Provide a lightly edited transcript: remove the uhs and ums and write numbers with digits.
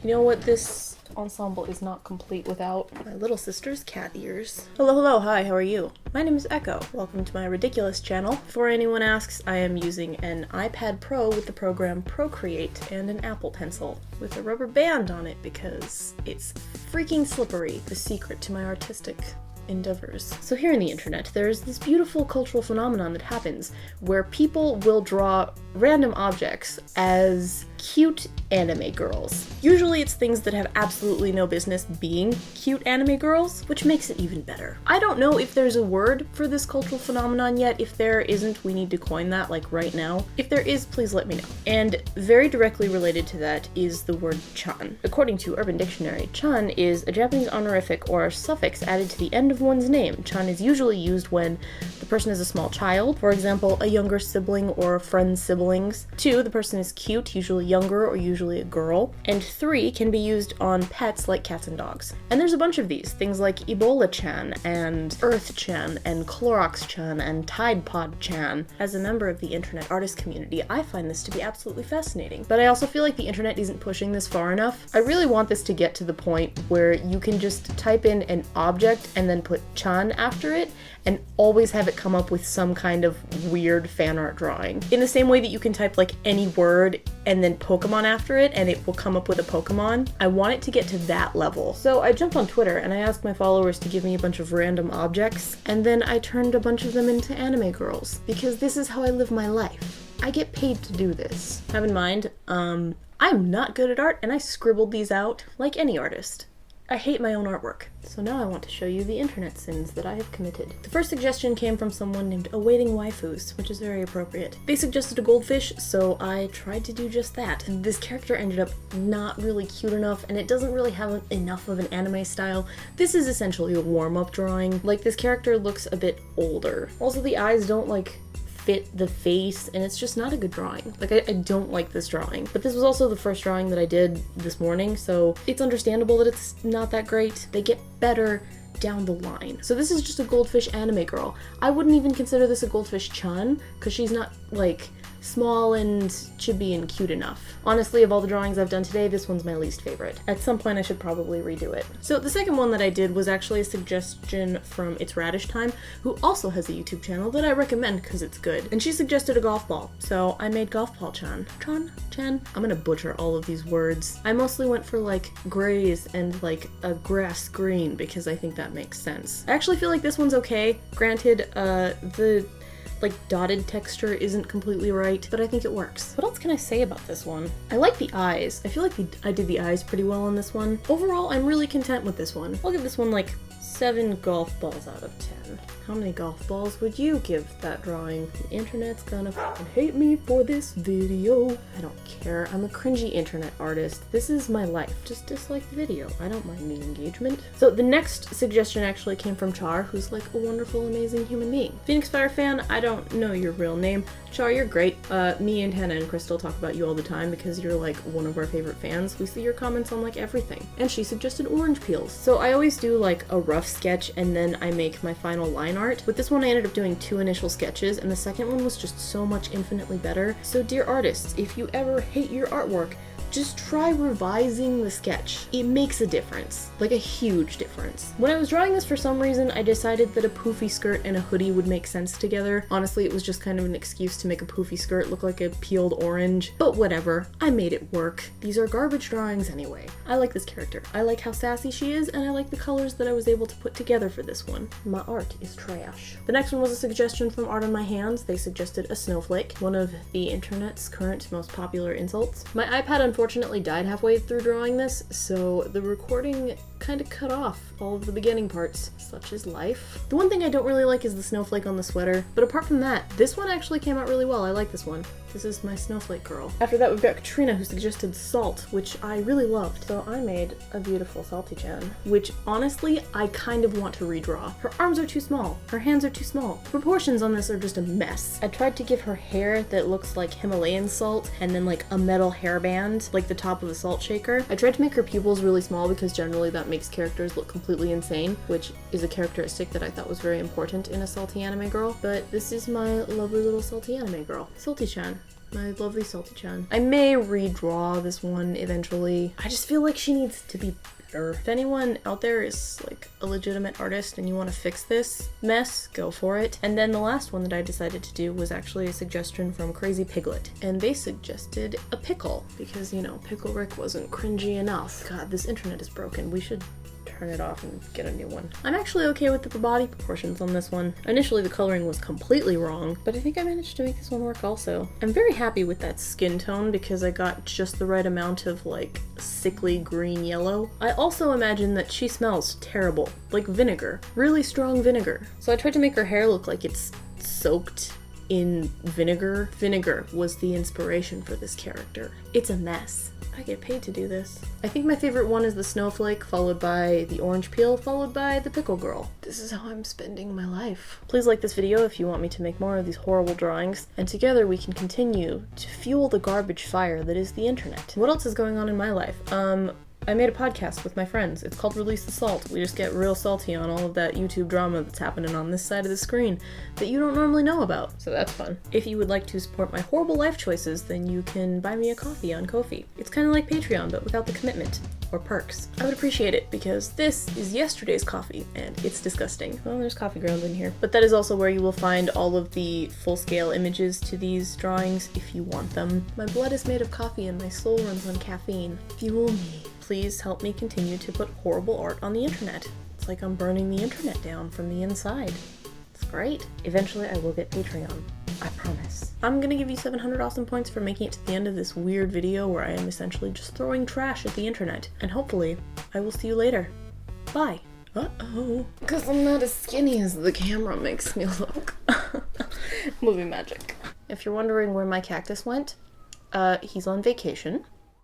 You know what, this ensemble is not complete without my little sister's cat ears. Hello, hi, how are you? My name is Echo. Welcome to my ridiculous channel. Before anyone asks, I am using an iPad Pro with the program Procreate and an Apple Pencil with a rubber band on it because it's freaking slippery. The secret to my artistic endeavors. So here in the internet, there's this beautiful cultural phenomenon that happens where people will draw random objects as cute anime girls. Usually it's things that have absolutely no business being cute anime girls, which makes it even better. I don't know if there's a word for this cultural phenomenon yet. If there isn't, we need to coin that, like right now. If there is, please let me know. And very directly related to that is the word chan. According to Urban Dictionary, chan is a Japanese honorific or suffix added to the end of one's name. Chan is usually used when the person is a small child, for example, a younger sibling or a friend's siblings. 2, the person is cute, usually younger or usually a girl. And 3, can be used on pets like cats and dogs. And there's a bunch of these, things like Ebola-chan and Earth-chan and Clorox-chan and Tidepod-chan. As a member of the internet artist community, I find this to be absolutely fascinating. But I also feel like the internet isn't pushing this far enough. I really want this to get to the point where you can just type in an object and then put chan after it and always have it come up with some kind of weird fan art drawing. In the same way that you can type like any word and then Pokemon after it and it will come up with a Pokemon, I want it to get to that level. So I jumped on Twitter and I asked my followers to give me a bunch of random objects, and then I turned a bunch of them into anime girls, because this is how I live my life. I get paid to do this. Have in mind, I'm not good at art and I scribbled these out like any artist. I hate my own artwork. So now I want to show you the internet sins that I have committed. The first suggestion came from someone named Awaiting Waifus, which is very appropriate. They suggested a goldfish, so I tried to do just that. This character ended up not really cute enough, and it doesn't really have enough of an anime style. This is essentially a warm-up drawing. Like, this character looks a bit older. Also, the eyes don't, like, fit the face, and it's just not a good drawing. Like, I don't like this drawing. But this was also the first drawing that I did this morning, so it's understandable that it's not that great. They get better down the line. So this is just a goldfish anime girl. I wouldn't even consider this a goldfish-chan, because she's not, like, small and chibi and cute enough. Honestly, of all the drawings I've done today, this one's my least favorite. At some point I should probably redo it. So the second one that I did was actually a suggestion from It's Radish Time, who also has a YouTube channel that I recommend because it's good. And she suggested a golf ball, so I made golf ball-chan. Chan? I'm gonna butcher all of these words. I mostly went for like grays and like a grass green because I think that makes sense. I actually feel like this one's okay. Granted, the like dotted texture isn't completely right, but I think it works. What else can I say about this one? I like the eyes. I feel like I did the eyes pretty well on this one. Overall, I'm really content with this one. I'll give this one like 7 golf balls out of 10. How many golf balls would you give that drawing? The internet's gonna fucking hate me for this video. I don't care. I'm a cringy internet artist. This is my life. Just dislike the video. I don't mind the engagement. So the next suggestion actually came from Char, who's like a wonderful, amazing human being. Phoenix Fire fan, I don't know your real name. Char, you're great. Me and Hannah and Crystal talk about you all the time because you're like one of our favorite fans. We see your comments on like everything. And she suggested orange peels. So I always do like a rough sketch and then I make my final line art. With this one I ended up doing 2 initial sketches and the second one was just so much infinitely better. So dear artists, if you ever hate your artwork, just try revising the sketch. It makes a difference, like a huge difference. When I was drawing this, for some reason, I decided that a poofy skirt and a hoodie would make sense together. Honestly, it was just kind of an excuse to make a poofy skirt look like a peeled orange, but whatever, I made it work. These are garbage drawings anyway. I like this character. I like how sassy she is, and I like the colors that I was able to put together for this one. My art is trash. The next one was a suggestion from Art on My Hands. They suggested a snowflake, one of the internet's current most popular insults. My iPad unfortunately died halfway through drawing this, so the recording kind of cut off all of the beginning parts. Such is life. The one thing I don't really like is the snowflake on the sweater, but apart from that, this one actually came out really well. I like this one. This is my snowflake girl. After that, we've got Katrina, who suggested salt, which I really loved. So I made a beautiful salty-chan, which honestly, I kind of want to redraw. Her arms are too small. Her hands are too small. The proportions on this are just a mess. I tried to give her hair that looks like Himalayan salt and then like a metal hairband, like the top of a salt shaker. I tried to make her pupils really small because generally that makes characters look completely insane, which is a characteristic that I thought was very important in a salty anime girl. But this is my lovely little salty anime girl. Salty-chan. My lovely Salty-chan. I may redraw this one eventually. I just feel like she needs to be better. If anyone out there is like a legitimate artist and you want to fix this mess, go for it. And then the last one that I decided to do was actually a suggestion from Crazy Piglet. And they suggested a pickle because, you know, Pickle Rick wasn't cringy enough. God, this internet is broken. We should turn it off and get a new one. I'm actually okay with the body proportions on this one. Initially the coloring was completely wrong, but I think I managed to make this one work also. I'm very happy with that skin tone because I got just the right amount of like sickly green yellow. I also imagine that she smells terrible, like vinegar, really strong vinegar. So I tried to make her hair look like it's soaked in vinegar. Vinegar was the inspiration for this character. It's a mess. I get paid to do this. I think my favorite one is the Snowflake, followed by the Orange Peel, followed by the Pickle Girl. This is how I'm spending my life. Please like this video if you want me to make more of these horrible drawings, and together we can continue to fuel the garbage fire that is the internet. What else is going on in my life? I made a podcast with my friends. It's called Release the Salt. We just get real salty on all of that YouTube drama that's happening on this side of the screen that you don't normally know about. So that's fun. If you would like to support my horrible life choices, then you can buy me a coffee on Ko-fi. It's kind of like Patreon, but without the commitment or perks. I would appreciate it because this is yesterday's coffee and it's disgusting. Well, there's coffee grounds in here. But that is also where you will find all of the full-scale images to these drawings if you want them. My blood is made of coffee and my soul runs on caffeine. Fuel me. Please help me continue to put horrible art on the internet. It's like I'm burning the internet down from the inside. It's great. Eventually I will get Patreon. I promise. I'm gonna give you 700 awesome points for making it to the end of this weird video where I am essentially just throwing trash at the internet. And hopefully, I will see you later. Bye. Uh-oh. Because I'm not as skinny as the camera makes me look. Movie magic. If you're wondering where my cactus went, he's on vacation.